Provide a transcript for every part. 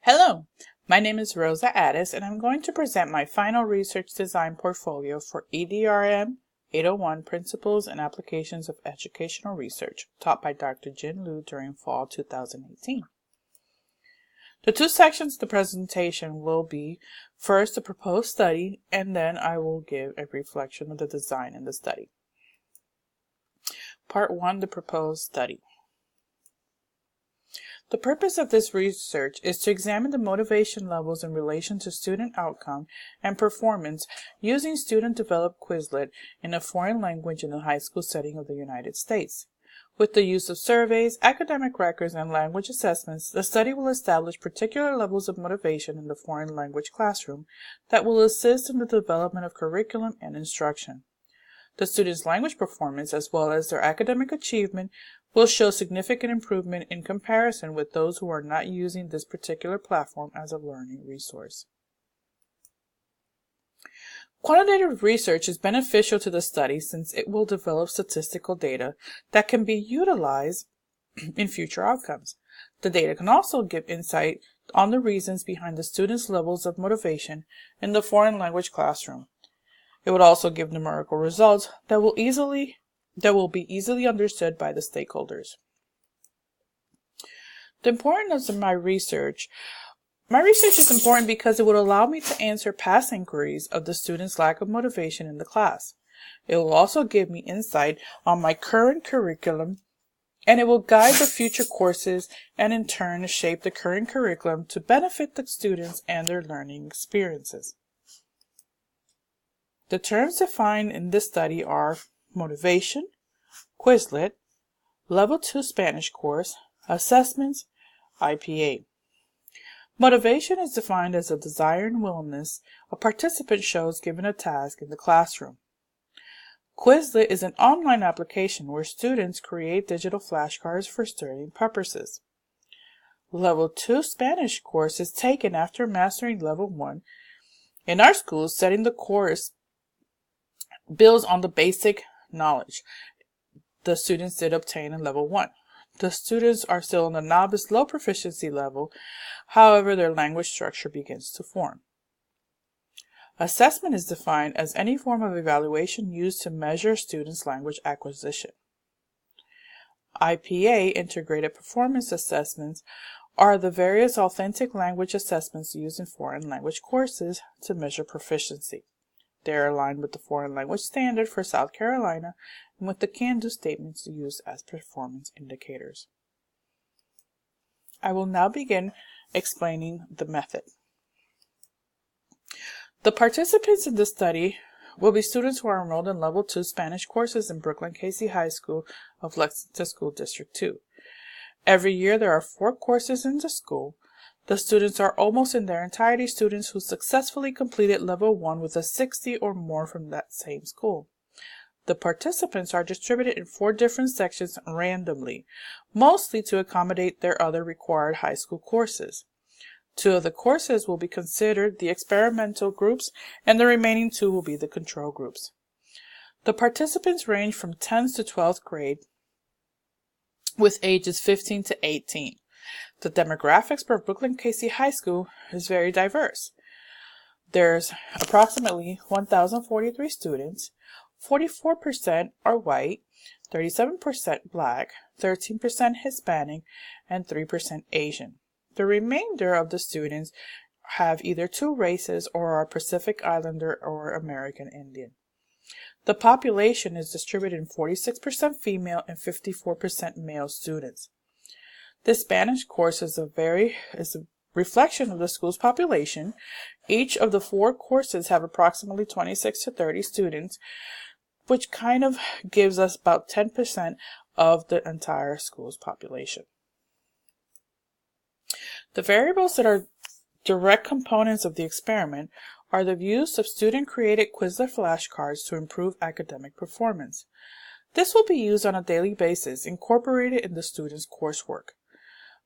Hello, my name is Rosa Addis, and I'm going to present my final research design portfolio for EDRM 801 Principles and Applications of Educational Research, taught by Dr. Jin Liu during fall 2018. The two sections of the presentation will be first the proposed study, and then I will give a reflection of the design in the study. Part 1, the proposed study. The purpose of this research is to examine the motivation levels in relation to student outcome and performance using student-developed Quizlet in a foreign language in the high school setting of the United States. With the use of surveys, academic records, and language assessments, the study will establish particular levels of motivation in the foreign language classroom that will assist in the development of curriculum and instruction. The students' language performance, as well as their academic achievement, will show significant improvement in comparison with those who are not using this particular platform as a learning resource. Quantitative research is beneficial to the study since it will develop statistical data that can be utilized in future outcomes. The data can also give insight on the reasons behind the students' levels of motivation in the foreign language classroom. It would also give numerical results that will be easily understood by the stakeholders. The importance of my research is important because it would allow me to answer past inquiries of the students' lack of motivation in the class. It will also give me insight on my current curriculum, and it will guide the future courses and in turn shape the current curriculum to benefit the students and their learning experiences. The terms defined in this study are motivation, Quizlet, Level 2 Spanish course, assessments, IPA. Motivation is defined as a desire and willingness a participant shows given a task in the classroom. Quizlet is an online application where students create digital flashcards for studying purposes. Level 2 Spanish course is taken after mastering Level 1. In our schools, studying the course builds on the basic knowledge the students did obtain in Level 1. The students are still in the novice low proficiency level, however their language structure begins to form. Assessment is defined as any form of evaluation used to measure students' language acquisition. IPA, Integrated Performance Assessments, are the various authentic language assessments used in foreign language courses to measure proficiency. They are aligned with the foreign language standard for South Carolina and with the can-do statements used as performance indicators. I will now begin explaining the method. The participants in this study will be students who are enrolled in Level 2 Spanish courses in Brookland-Cayce High School of Lexington School District 2. Every year there are 4 courses in the school. The students are almost in their entirety students who successfully completed Level 1 with a 60 or more from that same school. The participants are distributed in 4 different sections randomly, mostly to accommodate their other required high school courses. 2 of the courses will be considered the experimental groups, and the remaining 2 will be the control groups. The participants range from 10th to 12th grade, with ages 15 to 18. The demographics for Brookland-Cayce High School is very diverse. There's approximately 1,043 students, 44% are white, 37% black, 13% Hispanic, and 3% Asian. The remainder of the students have either 2 races or are Pacific Islander or American Indian. The population is distributed in 46% female and 54% male students. The Spanish course is a reflection of the school's population. Each of the 4 courses have approximately 26 to 30 students, which kind of gives us about 10% of the entire school's population. The variables that are direct components of the experiment are the use of student-created Quizlet flashcards to improve academic performance. This will be used on a daily basis, incorporated in the students' coursework.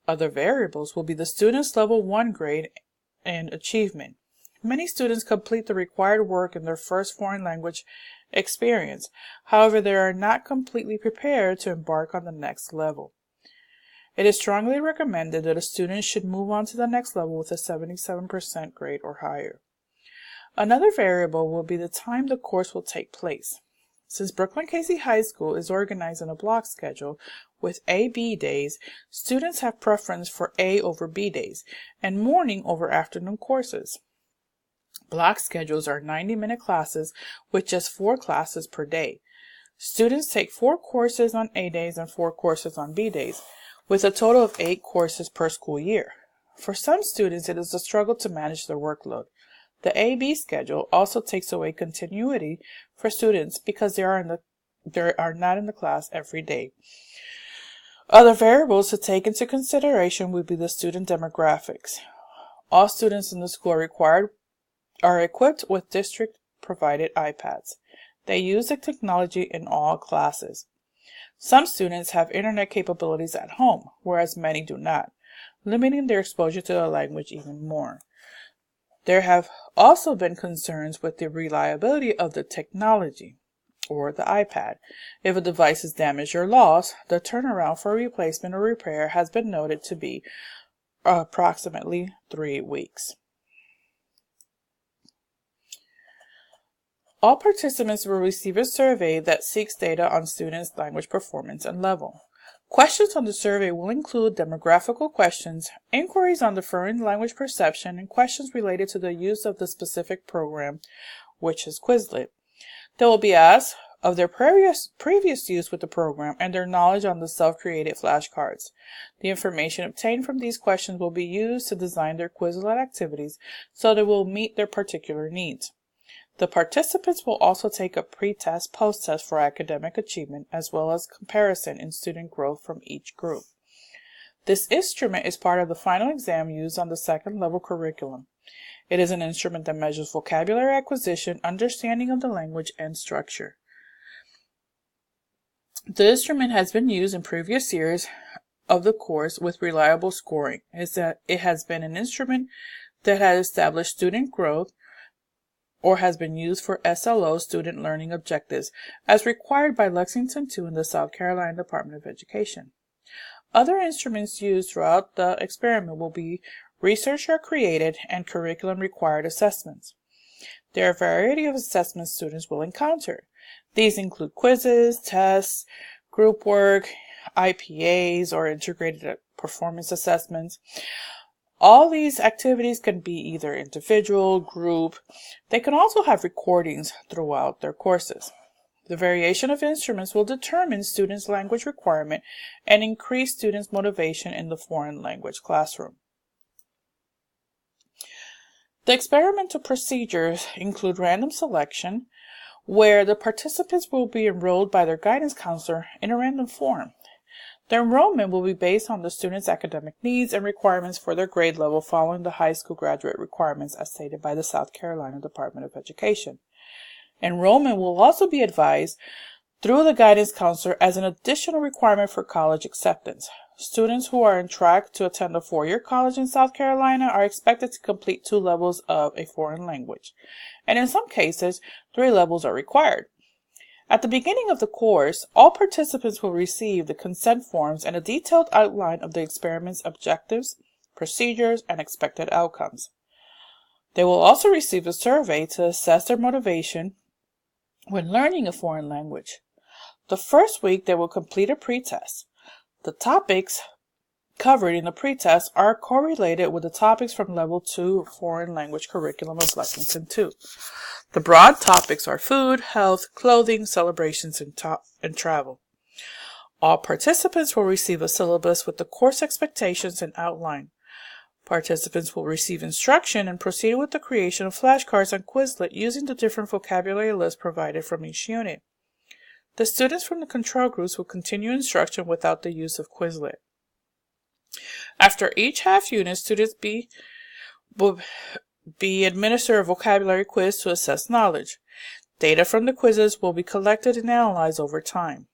Other variables will be the student's Level 1 grade and achievement. Many students complete the required work in their first foreign language experience. However, they are not completely prepared to embark on the next level. It is strongly recommended that a student should move on to the next level with a 77% grade or higher. Another variable will be the time the course will take place. Since Brookland-Cayce High School is organized in a block schedule with A-B days, students have preference for A over B days and morning over afternoon courses. Block schedules are 90-minute classes with just 4 classes per day. Students take 4 courses on A days and 4 courses on B days, with a total of 8 courses per school year. For some students, it is a struggle to manage their workload. The A-B schedule also takes away continuity for students because they are not in the class every day. Other variables to take into consideration would be the student demographics. All students in the school are equipped with district-provided iPads. They use the technology in all classes. Some students have internet capabilities at home, whereas many do not, limiting their exposure to the language even more. There have also been concerns with the reliability of the technology, or the iPad. If a device is damaged or lost, the turnaround for replacement or repair has been noted to be approximately 3 weeks. All participants will receive a survey that seeks data on students' language performance and level. Questions on the survey will include demographical questions, inquiries on the foreign language perception, and questions related to the use of the specific program, which is Quizlet. They will be asked of their previous use with the program and their knowledge on the self-created flashcards. The information obtained from these questions will be used to design their Quizlet activities so they will meet their particular needs. The participants will also take a pre-test, post-test for academic achievement, as well as comparison in student growth from each group. This instrument is part of the final exam used on the second level curriculum. It is an instrument that measures vocabulary acquisition, understanding of the language, and structure. The instrument has been used in previous years of the course with reliable scoring. It has been an instrument that has established student growth, or has been used for SLO student learning objectives as required by Lexington II and the South Carolina Department of Education. Other instruments used throughout the experiment will be researcher created and curriculum required assessments. There are a variety of assessments students will encounter. These include quizzes, tests, group work, IPAs or integrated performance assessments. All these activities can be either individual, group. They can also have recordings throughout their courses. The variation of instruments will determine students' language requirement and increase students' motivation in the foreign language classroom. The experimental procedures include random selection, where the participants will be enrolled by their guidance counselor in a random form. The enrollment will be based on the students' academic needs and requirements for their grade level following the high school graduate requirements as stated by the South Carolina Department of Education. Enrollment will also be advised through the guidance counselor as an additional requirement for college acceptance. Students who are on track to attend a 4-year college in South Carolina are expected to complete 2 levels of a foreign language, and in some cases, 3 levels are required. At the beginning of the course, all participants will receive the consent forms and a detailed outline of the experiment's objectives, procedures, and expected outcomes. They will also receive a survey to assess their motivation when learning a foreign language. The first week, they will complete a pretest. The topics covered in the pretest are correlated with the topics from Level 2 Foreign Language Curriculum of Lexington II. The broad topics are food, health, clothing, celebrations, and travel. All participants will receive a syllabus with the course expectations and outline. Participants will receive instruction and proceed with the creation of flashcards on Quizlet using the different vocabulary lists provided from each unit. The students from the control groups will continue instruction without the use of Quizlet. After each half unit, students will be administered a vocabulary quiz to assess knowledge. Data from the quizzes will be collected and analyzed over time.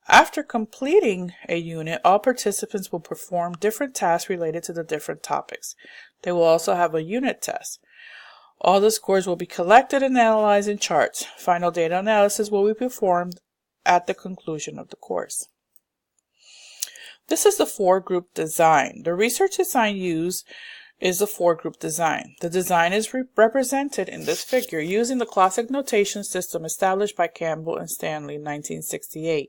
After completing a unit, all participants will perform different tasks related to the different topics. They will also have a unit test. All the scores will be collected and analyzed in charts. Final data analysis will be performed at the conclusion of the course. This is the four-group design. The research design used is the four-group design. The design is represented in this figure using the classic notation system established by Campbell and Stanley in 1968.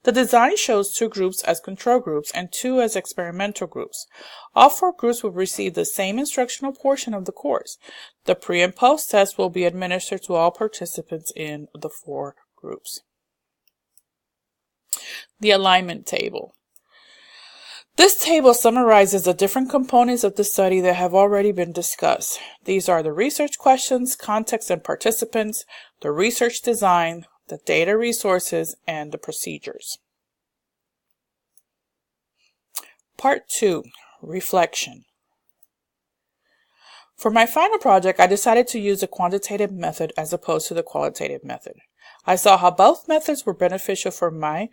The design shows two groups as control groups and two as experimental groups. All four groups will receive the same instructional portion of the course. The pre- and post-test will be administered to all participants in the four groups. The alignment table. This table summarizes the different components of the study that have already been discussed. These are the research questions, context and participants, the research design, the data resources, and the procedures. Part 2, Reflection. For my final project, I decided to use the quantitative method as opposed to the qualitative method. I saw how both methods were beneficial for my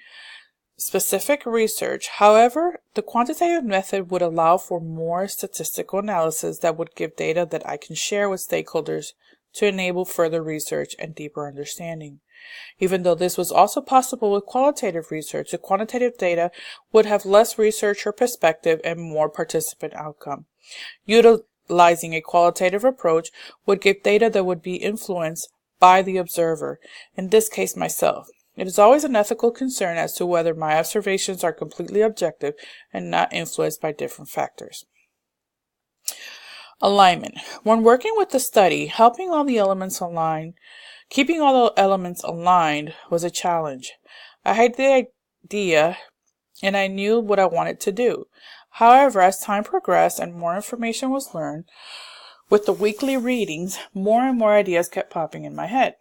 specific research. However, the quantitative method would allow for more statistical analysis that would give data that I can share with stakeholders to enable further research and deeper understanding. Even though this was also possible with qualitative research, the quantitative data would have less researcher perspective and more participant outcome. Utilizing a qualitative approach would give data that would be influenced by the observer, in this case myself. It is always an ethical concern as to whether my observations are completely objective and not influenced by different factors. Alignment. When working with the study, keeping all the elements aligned was a challenge. I had the idea and I knew what I wanted to do. However, as time progressed and more information was learned, with the weekly readings, more and more ideas kept popping in my head.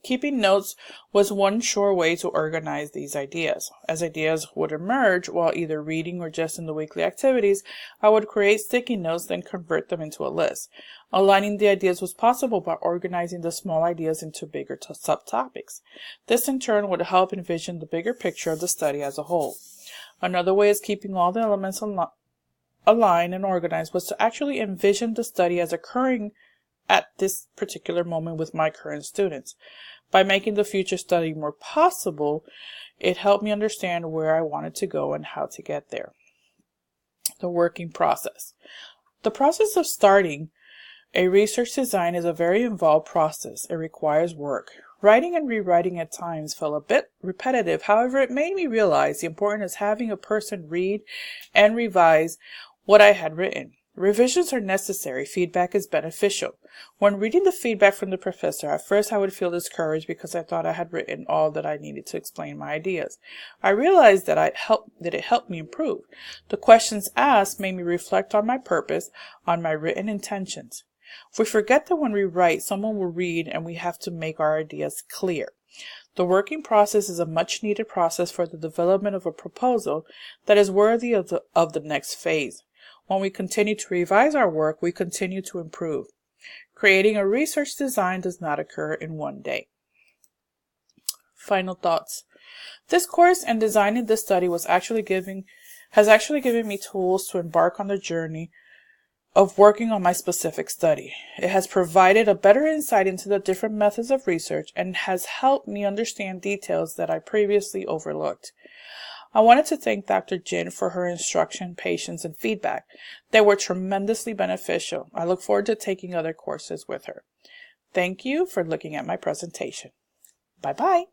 Keeping notes was one sure way to organize these ideas. As ideas would emerge while either reading or just in the weekly activities, I would create sticky notes, then convert them into a list. Aligning the ideas was possible by organizing the small ideas into bigger subtopics. This in turn would help envision the bigger picture of the study as a whole. Another way is keeping all the elements aligned and organized was to actually envision the study as occurring at this particular moment with my current students. By making the future study more possible, it helped me understand where I wanted to go and how to get there. The working process. The process of starting a research design is a very involved process. It requires work. Writing and rewriting at times felt a bit repetitive. However, it made me realize the importance of having a person read and revise what I had written. Revisions are necessary. Feedback is beneficial. When reading the feedback from the professor, at first I would feel discouraged because I thought I had written all that I needed to explain my ideas. I realized that it helped me improve. The questions asked made me reflect on my purpose, on my written intentions. We forget that when we write, someone will read and we have to make our ideas clear. The working process is a much needed process for the development of a proposal that is worthy of the next phase. When we continue to revise our work, we continue to improve. Creating a research design does not occur in one day. Final thoughts. This course and designing this study has actually given me tools to embark on the journey of working on my specific study. It has provided a better insight into the different methods of research and has helped me understand details that I previously overlooked. I wanted to thank Dr. Jin for her instruction, patience, and feedback. They were tremendously beneficial. I look forward to taking other courses with her. Thank you for looking at my presentation. Bye-bye.